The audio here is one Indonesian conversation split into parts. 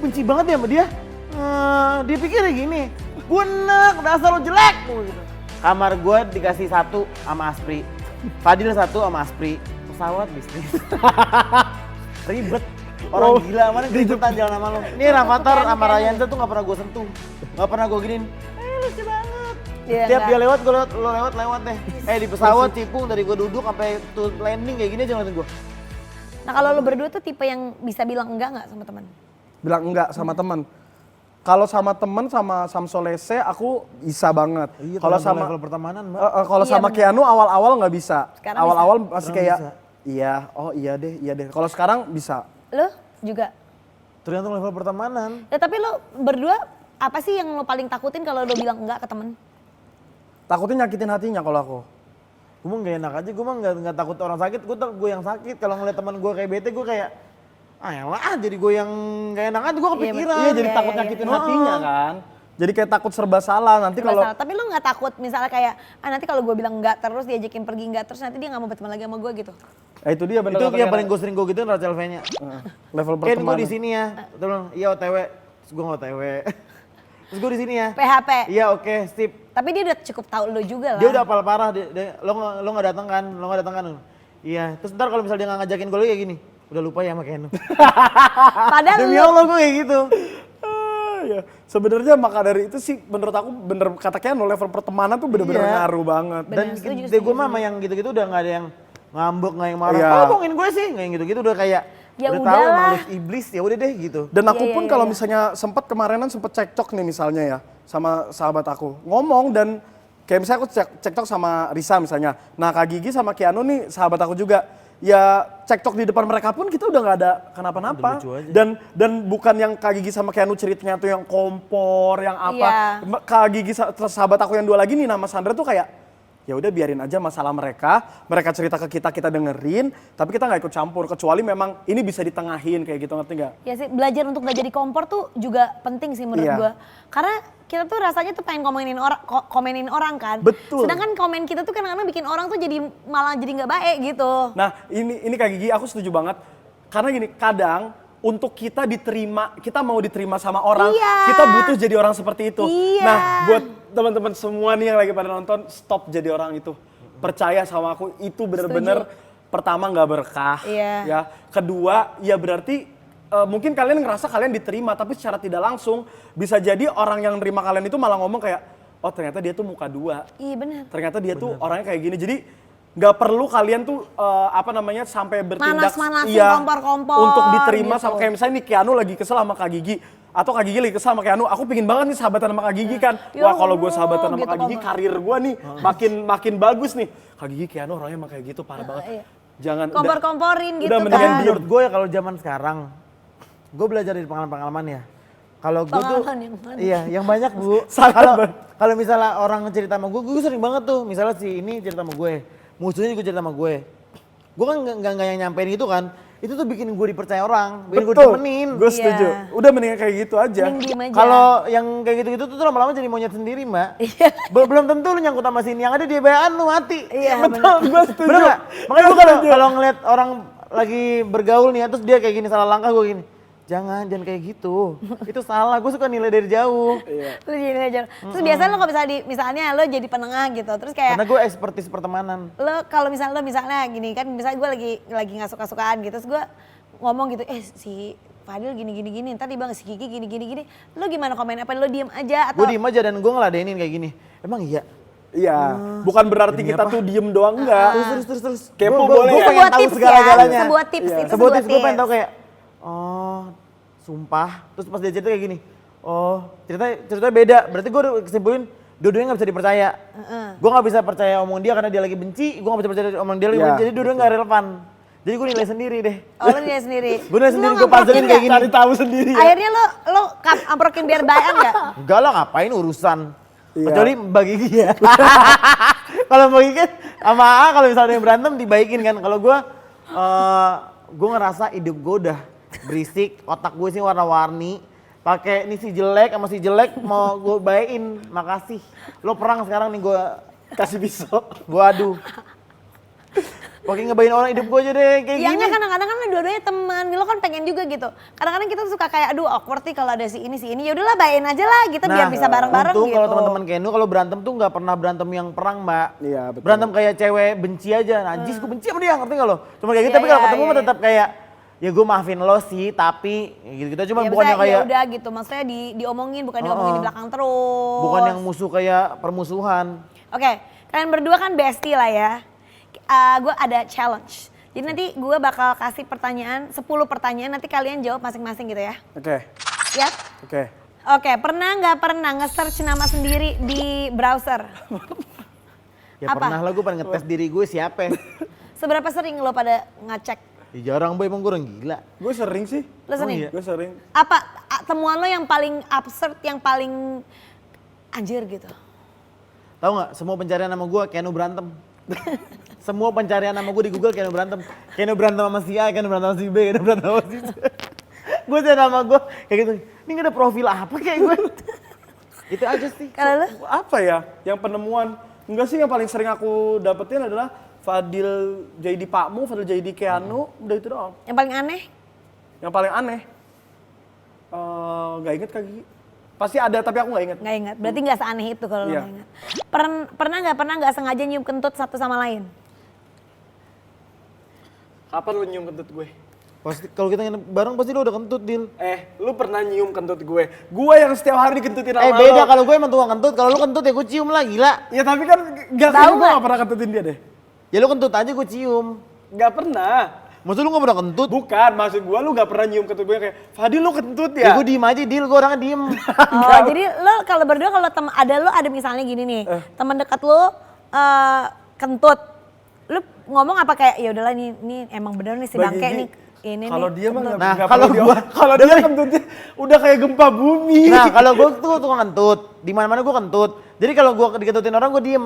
Benci banget ya sama dia. Dia pikir kayak gini, gue enak, dasar lo jelek. Gitu. Kamar gue dikasih 1 sama Aspri, Fadil 1 sama Aspri, pesawat bisnis. Ribet, orang gila mana keribetan jalan sama lo. Ini Rafathar sama Ryanza tuh gak pernah gue sentuh, gak pernah gue giniin. Lucu banget. Tiap dia lewat, gue lewat deh. Di pesawat cipung dari gue duduk sampai tuh landing kayak gini aja ngeliatin gue. Nah kalau lo berdua tuh tipe yang bisa bilang enggak nggak sama teman? Bilang enggak sama teman. Kalau sama teman sama Samsolese aku bisa banget. Iya, kalau sama level pertemanan, Mbak. Kalau Iya, sama bener. Keanu awal-awal nggak bisa. Sekarang Awal-awal bisa. masih Sekarang kayak bisa. iya deh. Kalau sekarang bisa. Lo juga? Tergantung level pertemanan. Ya tapi lo berdua apa sih yang lo paling takutin kalau lo bilang enggak ke temen? Takutnya nyakitin hatinya kalau aku. Gue mah gak enak aja, gue mah gak takut orang sakit, gue yang sakit. Kalau ngeliat teman gue kayak bete, gue kayak jadi gue yang gak enak aja, gue kepikiran. Iya jadi takut iya. nyakitin hatinya kan. Jadi kayak takut serba salah nanti Serba kalau salah. Tapi lo nggak takut misalnya kayak nanti kalau gue bilang enggak terus diajakin pergi enggak terus nanti dia nggak mau berteman lagi sama gue gitu? itu dia bener. Itu kata yang Kera. paling gue sering gue gituin Rachel V-nya. Level Ken gue pertemanan. di sini ya, dia bilang iya OTW, terus gue gak OTW. Terus gue di sini ya. PHP. Iya oke, sip. Tapi dia udah cukup tahu lo juga lah. Dia udah apal parah, lo gak datang kan, Iya, terus ntar kalau misalnya dia gak ngajakin gue lagi kayak gini, udah lupa ya sama Kenu. Padahal Demi lo Allah gue kayak gitu. Ya, sebenarnya maka dari itu sih menurut aku bener kata Keanu level pertemanan tuh bener-bener Iya. ngaruh banget. Dan Bener, setuju, gue mah sama yang gitu-gitu udah gak ada yang ngambek, gak yang marah. Iya. Oh ngomongin gue sih, gak yang gitu-gitu udah kayak Ya udah tahu udahlah. malu iblis ya udah deh gitu. Dan aku Iya, pun iya, kalau iya. misalnya kemarinan sempet cekcok nih misalnya ya sama sahabat aku ngomong dan kayak misalnya aku cekcok sama Risa misalnya. Nah Kak Gigi sama Keanu nih sahabat aku juga. Ya cekcok di depan mereka pun kita udah nggak ada kenapa-napa. Udah lucu aja. Dan bukan yang Kak Gigi sama Keanu ceritanya tuh yang kompor yang apa. Iya. Kak Gigi sahabat aku yang 2 lagi nih nama Sandra tuh kayak ya udah biarin aja masalah mereka cerita ke kita dengerin, tapi kita nggak ikut campur kecuali memang ini bisa ditengahin kayak gitu, ngerti nggak? Ya sih, belajar untuk gak jadi kompor tuh juga penting sih menurut Iya. gue. Karena kita tuh rasanya tuh pengen komenin orang kan. Betul. Sedangkan komen kita tuh kadang-kadang bikin orang tuh jadi malah jadi gak baik gitu. Nah ini Kak Gigi aku setuju banget karena gini kadang untuk kita mau diterima sama orang, Iya. kita butuh jadi orang seperti itu. Iya. Nah buat teman-teman semua nih yang lagi pada nonton, stop jadi orang itu. Percaya sama aku, itu bener-bener pertama nggak berkah. Iya. Ya. Kedua, ya berarti mungkin kalian ngerasa kalian diterima, tapi secara tidak langsung bisa jadi orang yang nerima kalian itu malah ngomong kayak, oh ternyata dia tuh muka 2. Iya benar. Ternyata dia tuh orangnya kayak gini. Jadi nggak perlu kalian tuh sampai bertindak Manas-manasin, kompor-kompor untuk diterima gitu. sama kayak misalnya nih Keanu lagi kesel sama Kak Gigi atau Kak Gigi lagi kesel sama Keanu. Aku pingin banget nih sahabatan sama Kak Gigi kan. Ya Wah kalau gue Allah, sahabatan sama gitu Kak Gigi kan. karir gue nih makin bagus nih. Kak Gigi Keanu orangnya emang kayak gitu parah banget. Iya. Jangan Kompor-komporin gitu udah kan. mendingan diem. Menurut gue ya kalau zaman sekarang, gue belajar dari pengalaman-pengalaman ya. Kalau gue tuh, Pengalaman yang mana? iya yang banyak bu. Sangat Kalau misalnya orang cerita sama gue sering banget tuh. Misalnya si ini cerita sama gue, musuhnya juga cerita sama gue. Gue kan nggak yang nyampein gitu kan. Itu tuh bikin gue dipercaya orang, bikin gue Betul, ditemenin. gue setuju. Iya. Udah mendingan kayak gitu aja. Mending diem aja. Kalau yang kayak gitu-gitu tuh lama-lama jadi monyet sendiri mbak. Iya. Belum tentu lu nyangkut sama sini, yang ada dia bayaan lu mati. Iya, Betul, gue setuju. Bener gak? Makanya gue kalau ngeliat orang lagi bergaul nih ya, terus dia kayak gini salah langkah gue gini. Jangan kayak gitu. Itu salah, gue suka nilai dari jauh. Lu jadi aja. Terus biasanya lo kalau misalnya lo jadi penengah gitu. Terus kayak Karena gue ekspertis pertemanan. lo kalau misalnya gini kan misalnya gue lagi nggak suka-sukaan gitu terus gue ngomong gitu si Fadil gini ntar dia bilang si Kiki gini lo gimana komen apa lo diem aja atau Gue diem aja dan gue ngeladenin kayak gini. Emang iya? Iya, bukan berarti Demi kita apa? tuh diem doang enggak. Terus. Kepo Gue boleh. pengen sebuah tahu tips segala-galanya. ya sebuah tips Iya. itu Sebuah tips gue tips. pengen tahu kayak, oh sumpah. Terus pas dia cerita kayak gini, oh ceritanya beda. Berarti gue udah kesimpulin dua-duanya gak bisa dipercaya. Gue gak bisa percaya omongan dia karena dia lagi benci, gue gak bisa percaya omongan dia lagi Iya, benci, jadi dua-duanya gak relevan. Jadi gue nilai sendiri deh. Oh lo nilai sendiri. Gue nilai Terus sendiri, lo gue puzzlein ngamprokin kayak nggak? gini. Cari tahu sendiri ya. Akhirnya lo amprokin biar bayan gak? Enggak lah ngapain urusan. Iya. Kecuali bagi dia. Kalau bagikan sama A kalau misalnya ada yang berantem dibaikin kan. Kalau gue ngerasa hidup gue udah berisik, otak gue sih warna-warni. Pakai ini si jelek sama si jelek mau gue baikin, makasih. Lo perang sekarang nih gue Kasih pisau. gue adu. Pakai ngebayin orang hidup gue aja deh kayak Ya gini. enggak, kadang-kadang kan dua-duanya teman, lo kan pengen juga gitu. Kadang-kadang kita tuh suka kayak aduh awkward nih kalau ada si ini, ya udahlah bayain aja lah gitu biar bisa bareng-bareng untung gitu. kalau teman-teman Kenu kalau berantem tuh nggak pernah berantem yang perang, Mbak. Iya, betul. Berantem kayak cewek benci aja. Najis gue benci sama dia, ngerti nggak lo? Cuma kayak gitu, Iya, tapi kalau iya, ketemu iya, mah tetap kayak ya gue maafin lo sih, tapi gitu-gitu cuma Ya, bukan yang maksudnya kayak ya udah gitu, maksudnya diomongin bukan diomongin di belakang terus. bukan yang musuh kayak permusuhan. Oke, kalian berdua kan bestie lah ya. Gue ada challenge. Jadi nanti gue bakal kasih pertanyaan, 10 pertanyaan, nanti kalian jawab masing-masing gitu ya. Oke. Siap? Oke. Oke, pernah nggak pernah nge-search nama sendiri di browser? Ya Apa? pernah lah gue pengen ngetes diri gue siapa. Seberapa sering lo pada ngecek? Ya jarang boy, emang gue orang gila. Gue sering sih. Lo sering? iya? Gue sering. Apa temuan lo yang paling absurd, yang paling anjir gitu? Tahu nggak? Semua pencarian nama gue Kenu berantem. Semua pencarian nama gue di Google Kenu berantem. Kenu berantem sama si A, Kenu berantem sama si B, Kenu berantem sama si C. Gue cari nama gue kayak gitu. Ini gak ada profil apa kayak gue. Itu aja sih. Kalau lo? Apa ya yang penemuan? Enggak sih, yang paling sering aku dapetin adalah Fadil jadi Pakmu, Fadil jadi Keanu, udah itu doang. Yang paling aneh? Yang paling aneh, nggak inget Kak Gigi. Pasti ada tapi aku nggak inget. Nggak ingat, berarti nggak seaneh itu kalau lo Iya. nggak ingat. Pernah nggak sengaja nyium kentut satu sama lain? Kapan lu nyium kentut gue? Pasti kalau kita nginep bareng pasti lo udah kentut, Dil. Lu pernah nyium kentut gue? Gue yang setiap hari dikentutin sama Beda lo. kalau gue emang tukang kentut, kalau lu kentut ya gue cium lah, gila. Ya tapi kan nggak Tahu tahu gue nggak? nggak pernah kentutin dia deh. Ya lu kentut aja gue cium. Nggak pernah. Maksud lu gak pernah kentut? Bukan, maksud gue lu nggak pernah nyium kentut gue kayak Fadil lu kentut Ya ya? gue diem aja, Dil, gue orangnya diem. Oh, jadi lo kalau berdua kalau ada misalnya gini nih, teman dekat lo kentut, lo ngomong apa kayak ya udahlah ini emang bener nih si Bagi bangke Gigi, nih ini kalau nih, dia mah kentut. Nah, nggak kalau perlu gua- kalau dia kentutnya udah kayak gempa bumi. Nah kalau gue tuh tukang kentut, di mana-mana gue kentut. Jadi kalau gue dikentutin orang gue diem.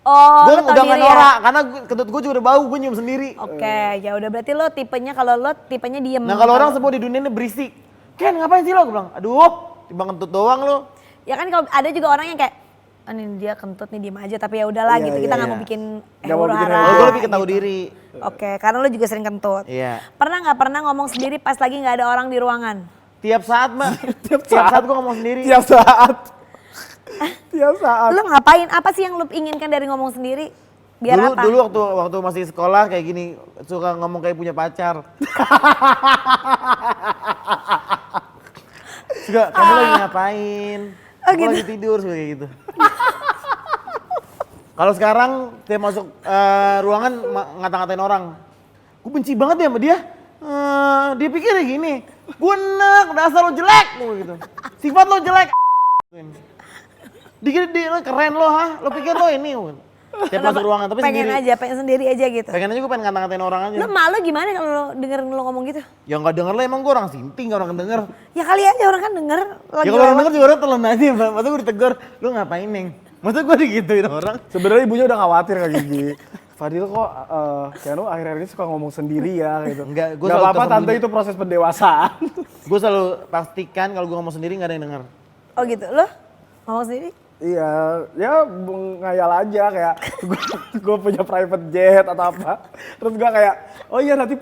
Oh, Gue lo tau udah gak diri ya? norak, karena kentut gue juga udah bau, gue nyium sendiri. Oke, ya udah berarti lo tipenya kalau lo tipenya diem. Nah kalau orang semua di dunia ini berisik. Ken ngapain sih lo? Gue bilang, aduh, timbang kentut doang lo. Ya kan kalau ada juga orang yang kayak oh, ini dia kentut nih diem aja tapi ya udahlah Iya, gitu. iya, Kita nggak iya. mau bikin Nggak mau bikin huru-hara. Kalau gue lebih ketahui gitu. diri. Oke, karena lo juga sering kentut. Iya. Pernah nggak pernah ngomong sendiri pas lagi nggak ada orang di ruangan? Tiap saat mbak, Tiap tiap saat. saat gue ngomong sendiri. Tiap saat. Tiap saat. Lo ngapain? Apa sih yang lo inginkan dari ngomong sendiri? Biar apa? Dulu waktu masih sekolah kayak gini, suka ngomong kayak punya pacar. Suka, kamu lagi ngapain? Oh, Aku gitu. lagi tidur, suka kayak gitu. Kalau sekarang dia masuk ruangan ngata-ngatain orang. Gue benci banget ya sama dia. Dia pikir kayak gini, gue enak, dasar lo jelek, gue gitu. Sifat lo jelek. Dikira dia lo keren lo, ha? Lo pikir lo ini. Tiap masuk ruangan, tapi pengen sendiri. aja, pengen sendiri aja gitu. Pengen aja gue pengen ngata-ngatain orang aja. Lo malu gimana kalau lo denger lo ngomong gitu? Ya nggak denger lah, emang gue orang sinting, orang denger. Ya kali aja orang kan denger. Lagi Ya kalau orang lewat. denger juga orang telan aja, Mbak. Masa gue ditegur, lu ngapain, Neng? Masa gue digituin orang? Sebenarnya ibunya udah khawatir Kak Gigi. Fadil kok Keanu akhir-akhir ini suka ngomong sendiri ya gitu. Enggak, gua Nggak selalu apa-apa tante, tersembunyi. itu proses pendewasaan. Gue selalu pastikan kalau gue ngomong sendiri nggak ada yang denger. Oh gitu, lo ngomong sendiri? Iya, ya ngayal aja kayak gue punya private jet atau apa. Terus gue kayak, oh iya nanti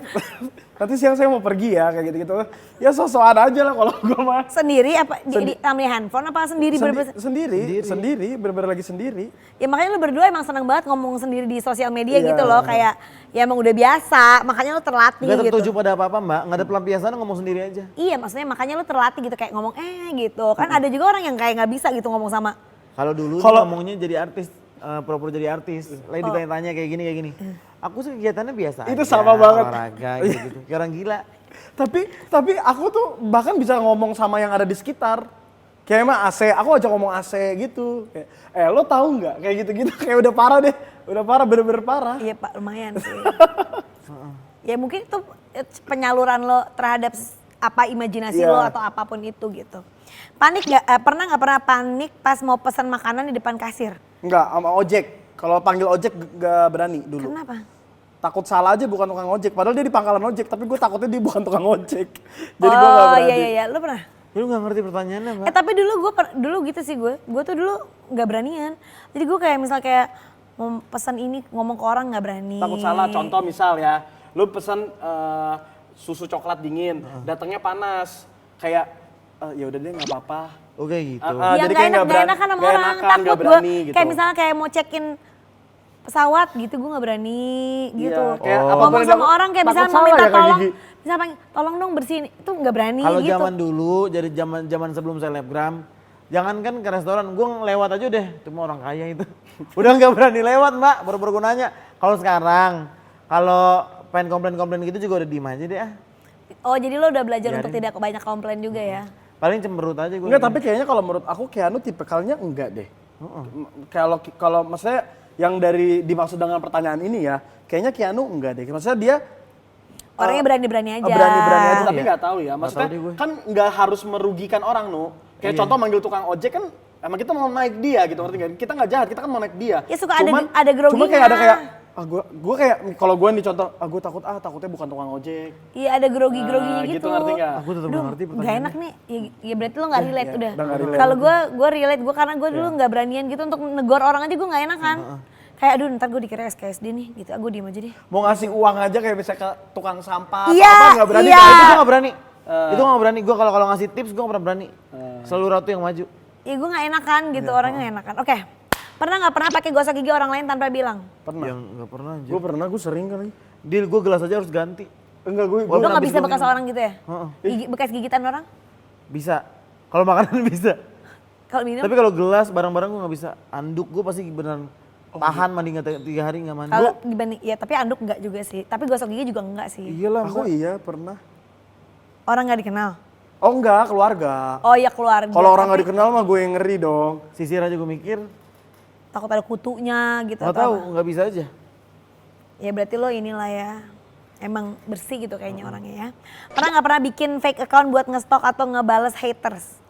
siang saya mau pergi ya kayak gitu-gitu. Ya so-soan aja lah kalau gue mah. Sendiri apa di ambil handphone apa sendiri Sendiri, bener-bener lagi sendiri. Ya makanya lo berdua emang seneng banget ngomong sendiri di sosial media Iya. gitu loh, kayak ya emang udah biasa, makanya lo terlatih Gak tertuju gitu. pada apa-apa, Mbak. Nggak ada pelampiasan, ngomong sendiri aja. Iya maksudnya makanya lo terlatih gitu kayak ngomong gitu. Kan ada juga orang yang kayak nggak bisa gitu ngomong sama. Kalau dulu Kalau- nih ngomongnya jadi artis, pura-pura jadi artis. Lagi ditanya-tanya kayak gini. Aku sih kegiatannya biasa Itu aja, sama banget. olahraga gitu-gitu. Kayak orang gila. Tapi aku tuh bahkan bisa ngomong sama yang ada di sekitar. Kayak emang AC, aku aja ngomong AC gitu. Kayak, lo tahu nggak? Kayak gitu-gitu, kayak udah parah deh. Udah parah, bener-bener parah. Iya pak, lumayan sih. Ya mungkin itu penyaluran lo terhadap apa imajinasi Iya. lo atau apapun itu gitu. Panik nggak? Pernah nggak pernah panik pas mau pesan makanan di depan kasir? Enggak, sama ojek. Kalau panggil ojek gak berani dulu. Kenapa? Takut salah aja bukan tukang ojek. Padahal dia di pangkalan ojek, tapi gue takutnya dia bukan tukang ojek. Jadi gue gak berani. Iya. Lu pernah? Ya, lu gak ngerti pertanyaannya, Mbak. Tapi dulu gitu sih gue. Gue tuh dulu nggak beranian. Jadi gue kayak misal kayak mau pesan ini ngomong ke orang nggak berani. Takut salah. Contoh misal ya, lu pesen susu coklat dingin, datangnya panas. Kayak ya udah deh nggak apa-apa. Oke gitu. Ya Jadi nggak kayak enak enakan sama orang. Takut nggak gue berani gitu. kayak misalnya kayak mau check-in pesawat gitu gue nggak berani gitu. Iya, kayak Ngomong sama orang kayak takut misalnya mau salah minta ya, Kak tolong, Gigi? misalnya tolong dong bersihin itu nggak berani Kalau gitu. zaman dulu, jadi zaman sebelum selebgram, jangankan ke restoran, gue lewat aja deh, cuma orang kaya itu. Udah nggak berani lewat, Mbak, baru nanya. Kalau sekarang, kalau pengen komplain-komplain gitu juga udah diem aja deh ah. Oh jadi lo udah belajar Biarin. untuk tidak banyak komplain juga ya? Paling cemberut aja gue. Enggak, tapi kayaknya kalau menurut aku Keanu tipikalnya enggak deh. Kalau maksudnya yang dari dimaksud dengan pertanyaan ini ya, kayaknya Keanu enggak deh. Maksudnya dia Orangnya berani-berani aja. berani-berani aja, tapi Iya. nggak tahu ya. Maksudnya tahu deh gue. kan nggak harus merugikan orang, Nu. Kayak Iya. contoh manggil tukang ojek kan emang kita mau naik dia gitu, ngerti nggak? Kita nggak jahat, kita kan mau naik dia. Ya suka ada groginya. Cuma kayak ada kayak gue kayak kalau gue nih contoh, gue takutnya bukan tukang ojek. Iya ada grogi-groginya Nah, gitu. gitu, ngerti nggak? Aku tetap Duh, nggak ngerti nggak pertanyaannya. enak nih. Ya berarti lo nggak relate Iya, udah. udah nggak relate. Kalau gue relate, gue karena gue dulu nggak beranian gitu untuk negor orang aja gue nggak enak kan. Kayak aduh ntar gue dikira SKSD nih gitu, gue diem aja deh. Mau ngasih uang aja kayak misalnya ke tukang sampah Iya, atau apa nggak berani. iya. Kayak Itu gitu. gue gak berani. Itu gue gak berani. Gue kalau ngasih tips gue gak pernah berani. Selalu Ratu yang maju. Ya gue nggak enakan gitu, orangnya nggak enakan. Oke, pernah nggak pernah pakai gosok gigi orang lain tanpa bilang? Pernah. Yang gak pernah aja. Gue pernah, gue sering kali. Deal gue gelas aja harus ganti. Enggak, gue Lo nggak bisa bekas orang gitu ya? Heeh. Bekas gigitan orang? Bisa. Kalau makanan bisa. Kalau minum? Tapi kalau gelas barang-barang gue gak bisa. Anduk gue pasti beneran tahan mandi nggak 3 hari gak mandi. Kalau dibanding, ya tapi anduk enggak juga sih. Tapi gosok gigi juga enggak sih. Iyalah Aku Mbak. iya pernah. Orang nggak dikenal. Oh enggak, keluarga. Oh ya keluarga. Kalau orang nggak Tapi dikenal mah gue yang ngeri dong. Sisir aja gue mikir. takut ada kutunya gitu. Gak atau tahu, apa. gak bisa aja. Ya berarti lo inilah ya. Emang bersih gitu kayaknya orangnya ya. Pernah nggak pernah bikin fake account buat ngestok atau ngebales haters?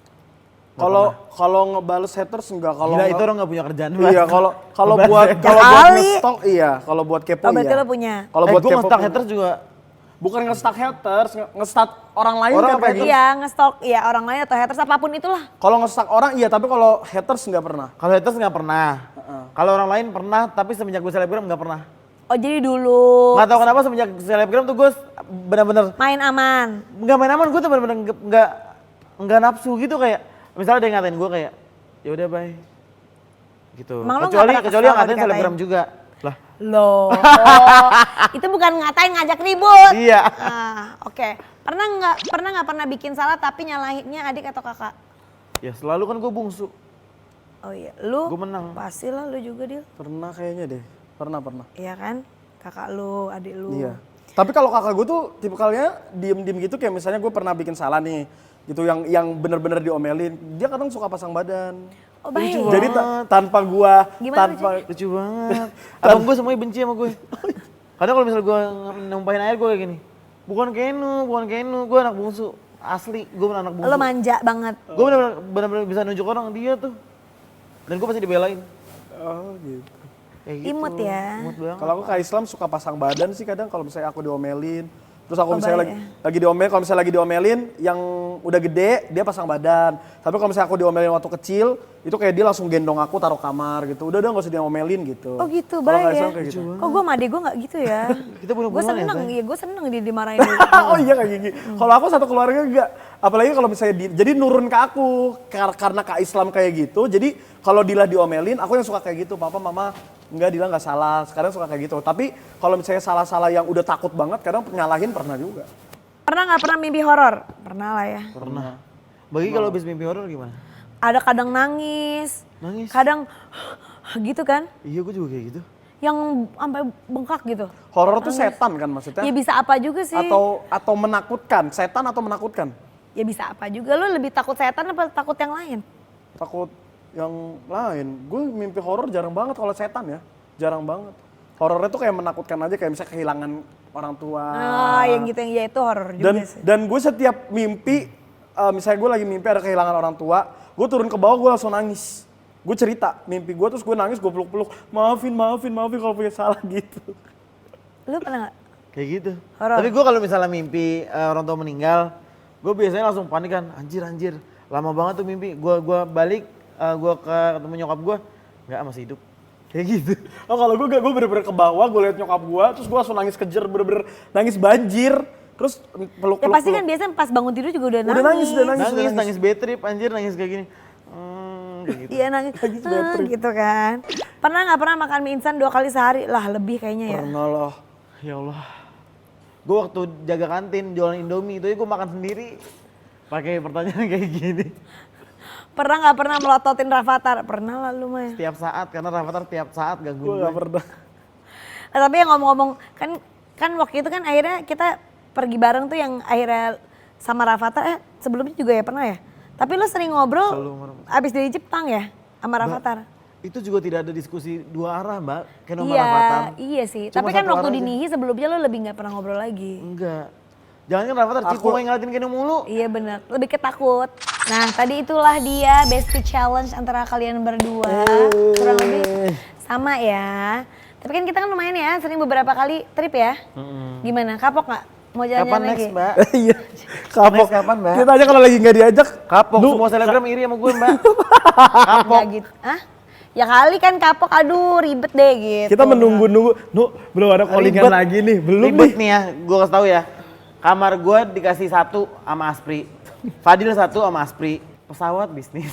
Kalau ngebales haters enggak, kalau Gila nge- itu orang gak punya kerjaan. Iya, kalau Ngebales buat haters. kalau buat Kali. ngestok iya, kalau buat kepo Oh berarti iya. lo punya. Kalau buat gue kepo nge-stalk punya. haters juga. Bukan nge-stalk haters, nge-stalk orang lain Orang kan apa kayak gitu? gitu. Iya ngestok ya orang lain atau haters apapun itulah. Kalau nge-stalk orang iya, tapi kalau haters nggak pernah. Kalau haters gak pernah. Kalau orang lain pernah, tapi semenjak gue selebgram gak pernah. Oh jadi dulu Gak tau kenapa semenjak selebgram tuh gue bener-bener main aman. nggak main aman, gue tuh bener-bener nggak nafsu gitu kayak misalnya dia ngatain gue kayak ya udah bye gitu. Emang lo nggak kecuali pernah kecuali kesel yang ngatain dikatain? selebgram juga lah. Loh, itu bukan ngatain ngajak ribut. Iya. Oke. Pernah nggak pernah bikin salah tapi nyalahinnya adik atau kakak? Ya selalu kan gue bungsu. Oh iya, lu Gue menang. pastilah lu juga Dil. Pernah kayaknya deh. Pernah. Iya kan? Kakak lu, adik lu. Iya. Tapi kalau kakak gue tuh tipikalnya diem-diem gitu, kayak misalnya gue pernah bikin salah nih, gitu yang bener-bener diomelin, dia kadang suka pasang badan. Oh baik. Jadi tanpa gua, Gimana tanpa Lucu banget. Abang gue semuanya benci sama gue. Kadang kalau misalnya gue numpahin air gue kayak gini. Bukan Kenu, gue anak bungsu. Asli, gue anak bungsu. Lo manja banget. Gue bener-bener bisa nunjuk orang dia tuh. Dan gue pasti dibelain. oh gitu. Kayak gitu. Imut ya. Imut banget. Kalau aku ke Islam suka pasang badan sih kadang kalau misalnya aku diomelin. Terus aku Oh, misalnya baik lagi diomelin, kalau misalnya lagi diomelin yang udah gede dia pasang badan. Tapi kalau misalnya aku diomelin waktu kecil, itu kayak dia langsung gendong aku taruh kamar gitu. Udah gak usah diomelin gitu. Oh gitu, Kalau baik ke ya. Islam kayak gitu. Kok gue sama adik gue gak gitu ya? Kita Gue bunuh-bunuhan ya, seneng, Say? iya gue seneng dia dimarahin dulu. Oh iya kayak gini. Kalau aku satu keluarga enggak. Apalagi kalau misalnya jadi nurun ke aku karena Kak Islam kayak gitu. Jadi kalau Dila diomelin, aku yang suka kayak gitu. Papa, mama, enggak Dila enggak salah. Sekarang suka kayak gitu. Tapi kalau misalnya salah-salah yang udah takut banget, kadang nyalahin pernah juga. Pernah gak pernah mimpi horor? Pernah lah ya. Pernah. Bagi kalau habis mimpi horor gimana? Ada kadang nangis, Nangis? kadang gitu kan. Iya gue juga kayak gitu. Yang sampai bengkak gitu. Horor tuh setan kan maksudnya? Ya bisa apa juga sih. Atau menakutkan, setan atau menakutkan? Ya bisa apa juga. Lo lebih takut setan apa takut yang lain? Takut yang lain. Gue mimpi horor jarang banget kalau setan ya. Jarang banget. Horornya tuh kayak menakutkan aja, kayak misalnya kehilangan orang tua. Yang gitu yang ya itu horor juga sih. Dan gue setiap mimpi, misalnya gue lagi mimpi ada kehilangan orang tua, gue turun ke bawah gue langsung nangis. gue cerita mimpi gue terus gue nangis, gue peluk-peluk, maafin kalau punya salah gitu. Lu pernah gak? Kayak gitu. Horor. Tapi gue kalau misalnya mimpi orang tua meninggal, gue biasanya langsung panik kan, anjir. Lama banget tuh mimpi. Gue balik, gue ketemu nyokap gue, nggak masih hidup. Kayak gitu. Oh kalau gue bener-bener ke bawah, gue liat nyokap gue, terus gue langsung nangis kejer, bener-bener nangis banjir. Terus peluk. Ya pasti kan biasanya pas bangun tidur juga udah nangis. Nangis bad trip, anjir nangis kayak gini. Kayak gitu. Iya nangis, gitu kan. Pernah gak pernah makan mie instan 2 kali sehari? Lah lebih kayaknya ya. Pernah lah. Ya Allah. Gue waktu jaga kantin jualan Indomie itu gue makan sendiri. Pakai pertanyaan kayak gini. Pernah gak pernah melototin Rafathar? Pernah lah lu mah. Tiap saat, karena Rafathar tiap saat gangguin Gue gak pernah. Nah, tapi yang ngomong-ngomong, kan waktu itu kan akhirnya kita pergi bareng tuh yang akhirnya sama Rafathar, sebelumnya juga ya pernah ya? Tapi lu sering ngobrol abis dari Jepang ya sama Rafathar? Itu juga tidak ada diskusi 2 arah mbak, kayak sama Rafathar. Iya sih, Cuma tapi kan satu waktu arah di aja. Nihi sebelumnya lu lebih gak pernah ngobrol lagi. Enggak. Jangan kan Rafathar Cipu yang ngeliatin Keno mulu. Iya bener, lebih ketakut. Nah tadi itulah dia bestie challenge antara kalian berdua. Kurang lebih sama ya. Tapi kan kita kan lumayan ya, sering beberapa kali trip ya. Gimana, kapok gak? Mau jalan-jalan Kapan lagi? next mbak? Iya. Kapok. Next kapan, Mbak? Kita aja kalau lagi nggak diajak. Kapok, semua selebgram iri sama gue mbak. Kapok. Gitu. Hah? Ya kali kan kapok, aduh ribet deh gitu. Kita menunggu-nunggu. Belum ada callingan Ribet. lagi nih. Belum Ribet nih. nih ya, gue kasih tau ya. Kamar gue dikasih 1 sama Aspri. Fadil 1 sama Aspri. Pesawat bisnis.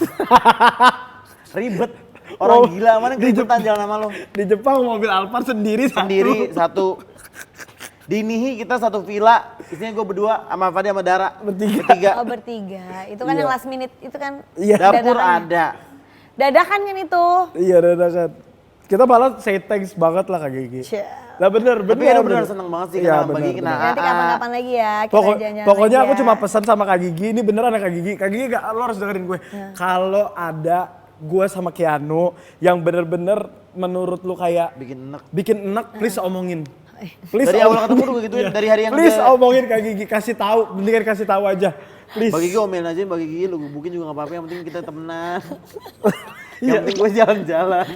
Ribet. Orang gila, mana keributan jalan sama lo. Di Jepang mobil Alphard sendiri Sendiri 1. Di Nihi kita 1 villa, isinya gue berdua sama Fadil sama Dara. Bertiga. Oh bertiga, itu kan yang last minute itu kan. Iya. Dapur dadakan ya? ada. Dadakan kan itu. Iya dadakan. Kita malah say thanks banget lah Kak Gigi. Cia. Lah bener. Tapi Eno bener seneng banget sih Iya, kenal Mbak Gigi, kenal Nanti AA. kapan-kapan lagi ya kita jalan-jalan Pokoknya lagi aku ya. cuma pesan sama Kak Gigi, ini beneran ya Kak Gigi. Kak Gigi lo harus dengerin gue. Kalau ada gue sama Keanu yang bener-bener menurut lu kayak bikin enak, please omongin. Please Dari awal ketemu udah gituin, dari hari yang please omongin Kak Gigi, kasih tahu, mendingan kasih tahu aja. Please. Mbak Gigi omelin aja, Mbak Gigi lu gebukin juga gak apa-apa, yang penting kita temenan. Yang penting gue jalan-jalan.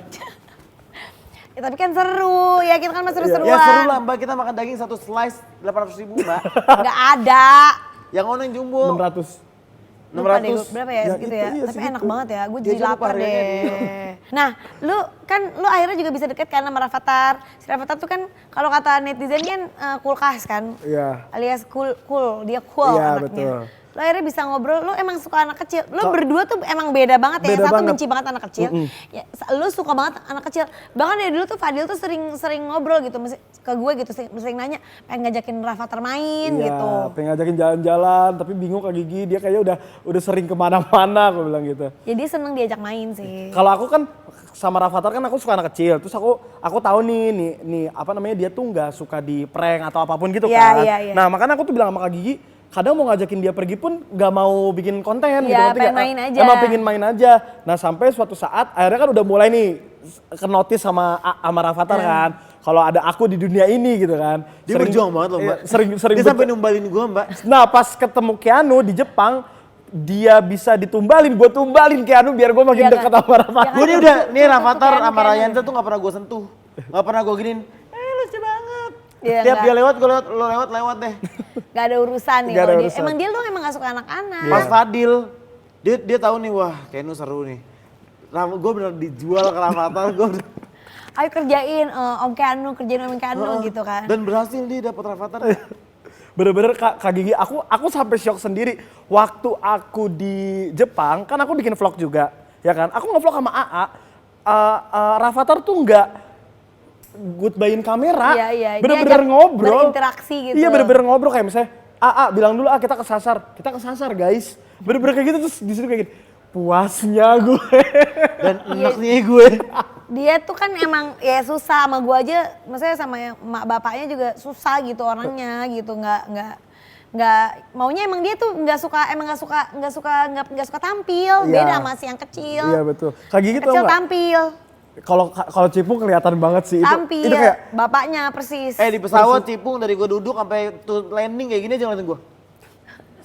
Ya, tapi kan seru, ya kita kan masih seru-seruan. Ya seru lah Mbak, kita makan daging 1 slice 800.000 Mbak. Gak ada. Yang ono yang jumbo. 600. Lupa deh, 600. berapa ya, Ya, segitu itu, ya. iya, Tapi segitu. enak banget ya, gue Dia jadi juga lapar lupa harganya deh. Nah, lu akhirnya juga bisa deket kan sama Rafathar. Si Rafathar tuh kan kalau kata netizen kan kulkas kan. Iya. Alias cool, dia cool Iya, anaknya. betul. Lu akhirnya bisa ngobrol, lu emang suka anak kecil. Lu berdua tuh emang beda banget ya. Beda Satu banget. benci banget anak kecil. Ya, lu suka banget anak kecil. Bahkan dari dulu tuh Fadil tuh sering ngobrol gitu ke gue gitu, sering nanya pengen ngajakin Rafathar main gitu. Iya, pengen ngajakin jalan-jalan, tapi bingung Kak Gigi, dia kayaknya udah sering kemana-mana, aku bilang gitu. Ya dia seneng diajak main sih. Kalau aku kan sama Rafathar kan aku suka anak kecil, terus aku tahu nih apa namanya dia tuh nggak suka di prank atau apapun gitu Iya, kan. iya, iya. Nah makanya aku tuh bilang sama Kak Gigi, kadang mau ngajakin dia pergi pun nggak mau bikin konten gitu. Iya, ngerti pengen nggak? main aja. Emang pengen main aja. Nah sampai suatu saat akhirnya kan udah mulai nih ke notice sama Rafathar kan. Kalau ada aku di dunia ini gitu kan. Dia berjuang banget loh Mbak. Sering Dia sampai numbalin gue Mbak. Nah pas ketemu Keanu di Jepang, dia bisa ditumbalin, gue tumbalin Keanu biar gue makin Iya dekat kan? sama Rafathar. Gue nih udah, nih Rafathar Keanu, sama Keanu. Ryanza tuh gak pernah gue sentuh. Gak pernah gue giniin, lucu banget. Iya, Tiap enggak. dia lewat, gue lewat deh. Gak ada urusan nih Nggak ada kalau dia. urusan. Emang dia tuh emang gak suka anak-anak. Pas Fadil, dia tahu nih, wah Kenu seru nih. Gue bener dijual ke Rafathar, gue Ayo kerjain Om Keanu, kerjain Om Keanu gitu kan. Dan berhasil dia dapet Rafathar. Bener-bener Kak Gigi, aku sampai shock sendiri. Waktu aku di Jepang, kan aku bikin vlog juga, ya kan? Aku nge-vlog sama AA, Rafathar tuh nggak goodbye-in kamera, Iya, iya. Dia bener-bener ajak ngobrol. berinteraksi gitu. Iya bener-bener ngobrol kayak misalnya, bilang dulu kita kesasar guys. Bener-bener kayak gitu terus di situ kayak gini, puasnya gue. Dan enaknya gue. Dia tuh kan emang ya susah sama gua aja, maksudnya sama yang emak bapaknya juga susah gitu orangnya gitu, nggak maunya emang dia tuh nggak suka tampil, Iya. beda sama si yang kecil. Iya betul. Kak Gigi tau Kecil nggak? tampil, Kalau Cipung kelihatan banget sih tampil, itu kayak bapaknya persis. Di pesawat Cipung dari gue duduk sampai tuh landing kayak gini aja ngeliatin gue.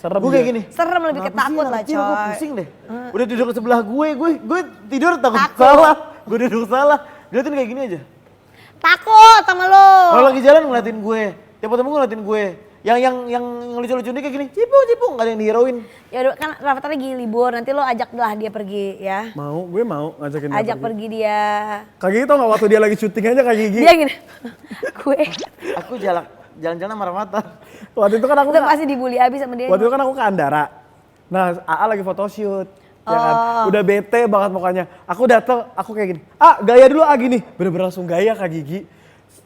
Serem Gue kayak dia. gini. Serem, lebih Kenapa sih ketakut anak lah, kecil? Gue coy. pusing deh. Udah tidur ke sebelah gue tidur takut Takut. salah. Gue duduk salah. Dia tuh kayak gini aja. Takut sama lo. Kalau lagi jalan ngeliatin gue, tiap ketemu gue ngeliatin gue. Yang lucu-lucu nih kayak gini, cipu, nggak ada yang dihirauin. Ya udah kan Rafathar lagi libur, nanti lo ajak lah dia pergi ya. Gue mau ngajakin dia Ajak pergi dia. Kak Gigi tau gak waktu dia lagi syuting aja Kak Gigi? Dia gini. Gue. Aku jalan-jalan sama Rafathar. Waktu itu kan aku Itu pasti dibully abis sama dia. waktu itu kan aku ke Andara. Nah, AA lagi photoshoot. Ya kan? Udah bete banget mukanya. Aku dateng, aku kayak gini. Gaya dulu gini. Bener-bener langsung gaya Kak Gigi.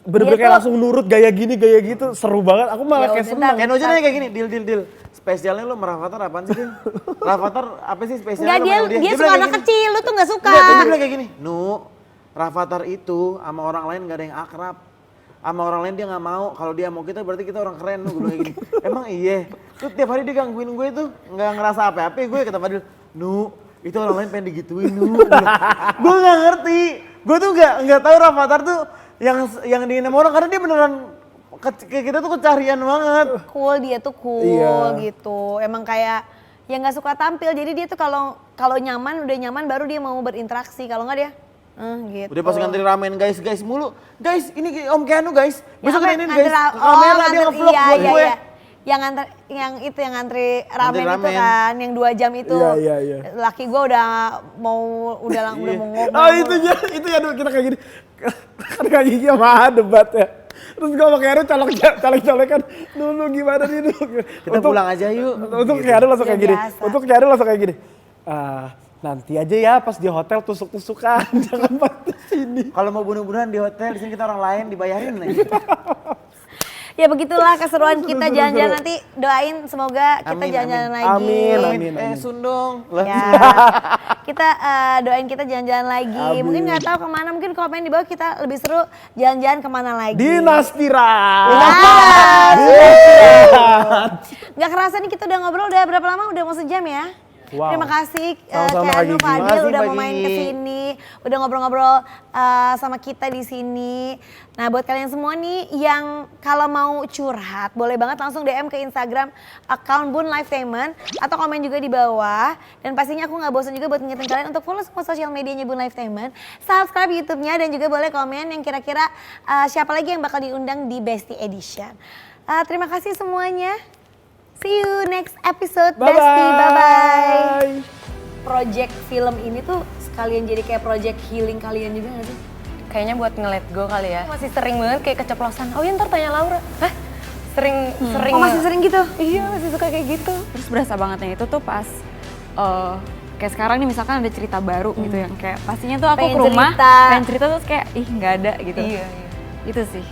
Bener-bener Dia kayak tuh- langsung nurut gaya gini, gaya gitu. Seru banget. Aku malah Ya kayak udah, seneng. Ken Ojo nanya kayak gini, deal. Spesialnya lo sama Rafathar apaan sih, Din? Rafathar apa sih spesialnya Enggak, lo dia sama dia bilang suka kayak anak gini. kecil, lu tuh gak suka. Enggak, dia bilang kayak gini, Rafathar itu sama orang lain gak ada yang akrab. Sama orang lain dia gak mau, kalau dia mau kita berarti kita orang keren. Gue bilang kayak gini, emang iya? Tuh tiap hari dia gangguin gue tuh, gak ngerasa apa-apa gue kata Fadil. Itu orang lain pengen digituin, Gue gak ngerti, gue tuh gak tahu Rafathar tuh yang diingin sama orang karena dia beneran kayak kita tuh kecarian banget. Cool, dia tuh cool Iya. gitu. Emang kayak yang nggak suka tampil. Jadi dia tuh kalau nyaman, udah nyaman baru dia mau berinteraksi. Kalau nggak dia, gitu. Udah pas ngantri ramen guys mulu. Guys, ini Om Keanu guys. Besok apa? ini Nganter guys. ra- Ke kamera dia ngevlog iya, buat iya, gue. iya. Yang ngantri ramen itu ramen. kan, yang 2 jam itu. Iya. Laki gue udah mau ngomong. Itu ya kita kayak gini. Kan Kak Gigi sama debat ya. Terus gue sama Keanu colek-colekan dulu gimana nih dulu. Kita pulang aja yuk. Untuk Keanu langsung kayak Ya, gini. biasa. Untuk Keanu langsung kayak gini. Nanti aja ya pas di hotel tusuk-tusukan. Jangan pas di sini. Kalau mau bunuh-bunuhan di hotel, di sini kita orang lain dibayarin lagi. Ya begitulah keseruan kita jalan-jalan nanti. Doain semoga kita Amin, jalan-jalan amin. lagi. Amin. Sundong. Ya, kita doain kita jalan-jalan lagi. Amin. Mungkin nggak tahu kemana, mungkin komen di bawah kita lebih seru jalan-jalan kemana lagi. Dinastira. Nggak kerasa nih kita udah ngobrol udah berapa lama? Udah mau sejam ya? Wow. Terima kasih Sama-sama, Kak Keanu Gigi. Fadil Makasih, udah Kak mau main Gigi. ke sini, udah ngobrol-ngobrol sama kita di sini. Nah, buat kalian semua nih yang kalau mau curhat, boleh banget langsung DM ke Instagram account Bun Lifetainment atau komen juga di bawah. Dan pastinya aku nggak bosan juga buat ngingetin kalian untuk follow semua sosial medianya Bun Lifetainment, subscribe YouTube-nya dan juga boleh komen yang kira-kira siapa lagi yang bakal diundang di Bestie Edition. Terima kasih semuanya. See you next episode Bestie. Bye-bye. Project film ini tuh sekalian jadi kayak project healing kalian juga gak sih? Kayaknya buat nge-let go kali ya. Masih sering banget kayak keceplosan. Oh iya ntar tanya Laura. Hah? Sering. Oh masih sering gitu? Iya masih suka kayak gitu. Terus berasa bangetnya itu tuh pas kayak sekarang nih misalkan ada cerita baru gitu yang kayak pastinya tuh aku Pengen ke rumah cerita. pengen cerita terus kayak ih nggak ada gitu. Iya. Itu sih.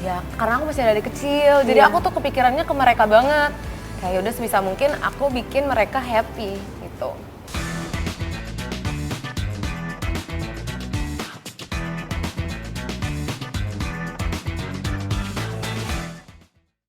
Ya karena aku masih dari kecil. Jadi aku tuh kepikirannya ke mereka banget. Kayak udah sebisa mungkin aku bikin mereka happy gitu.